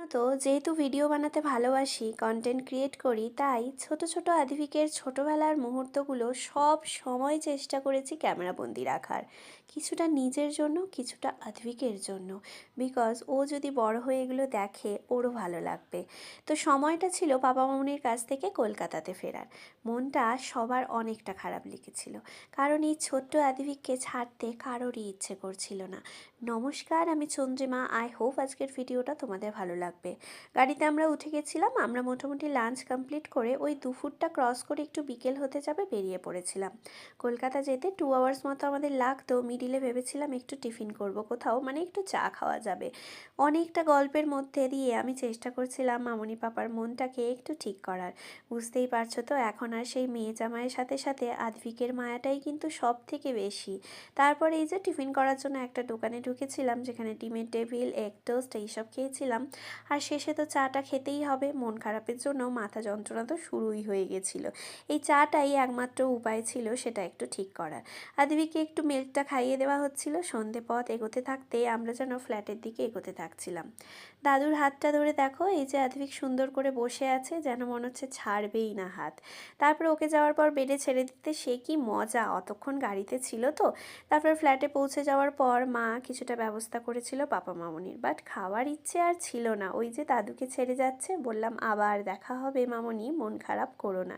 তো যেহেতু ভিডিও বানাতে ভালোবাসি, কন্টেন্ট ক্রিয়েট করি, তাই ছোট ছোট আদিবিকের ছোটবেলার মুহূর্তগুলো সব সময় চেষ্টা করেছি ক্যামেরাবন্দি রাখার। কিছুটা নিজের জন্য, কিছুটা আদিবিকের জন্য। বিকজ ও যদি বড় হয়ে এগুলো দেখে, ওরও ভালো লাগবে। তো সময়টা ছিল বাবা মামুনির কাছ থেকে কলকাতাতে ফেরার। মনটা সবার অনেকটা খারাপ লেগেছিল, কারণ এই ছোট্ট আদিবিককে ছাড়তে কারোরই ইচ্ছে করছিল না। নমস্কার, আমি চন্দ্রিমা। আই হোপ আজকের ভিডিওটা তোমাদের ভালো লাগবে। গাড়িতে আমরা উঠে গেছিলাম। আমরা মোটামুটি লাঞ্চ কমপ্লিট করে ওই দুপুরটা ক্রস করে একটু বিকেল হতে যাবে বেরিয়ে পড়েছিলাম। কলকাতা যেতে 2 আওয়ার্স মতো আমাদের লাগতো। মিডিলে ভেবেছিলাম একটু টিফিন করব কোথাও, মানে একটু চা খাওয়া যাবে। অনেকটা গল্পের মধ্যে দিয়ে আমি চেষ্টা করছিলাম মামুনি পাপার মনটাকে একটু ঠিক করার। বুঝতেই পারছো তো, এখন আর সেই মেয়ে জামাইয়ের সাথে সাথে আদ্ভিকের মায়াটাই কিন্তু সব থেকে বেশি। তারপরে এই যে টিফিন করার জন্য একটা দোকানে ঢুকেছিলাম, যেখানে ডিমের টেবিল, এগ টোস্ট এইসব খেয়েছিলাম। আর শেষে তো চাটা খেতেই হবে। মন খারাপের জন্য মাথা যন্ত্রণা তো শুরুই হয়ে গেছিল। এই চাটাই একমাত্র উপায় ছিল সেটা একটু ঠিক করার। আদিবিকে একটু মিল্কটা খাইয়ে দেওয়া হচ্ছিল। সন্ধে পথ এগোতে থাকতে আমরা যেন ফ্ল্যাটের দিকে এগোতে থাকছিলাম। দাদুর হাতটা ধরে দেখো, এই যে আদিবিক সুন্দর করে বসে আছে, যেন মনে হচ্ছে ছাড়বেই না হাত। তারপর ওকে যাওয়ার পর বেডে ছেড়ে দিতে সে কি মজা! অতক্ষণ গাড়িতে ছিল তো। তারপর ফ্ল্যাটে পৌঁছে যাওয়ার পর মা কিছুটা ব্যবস্থা করেছিল পাপা মামুনির, বাট খাওয়ার ইচ্ছে আর ছিল না। ওই যে দাদুকে ছেড়ে যাচ্ছে, বললাম আবার দেখা হবে মামুনি, মন খারাপ করো না।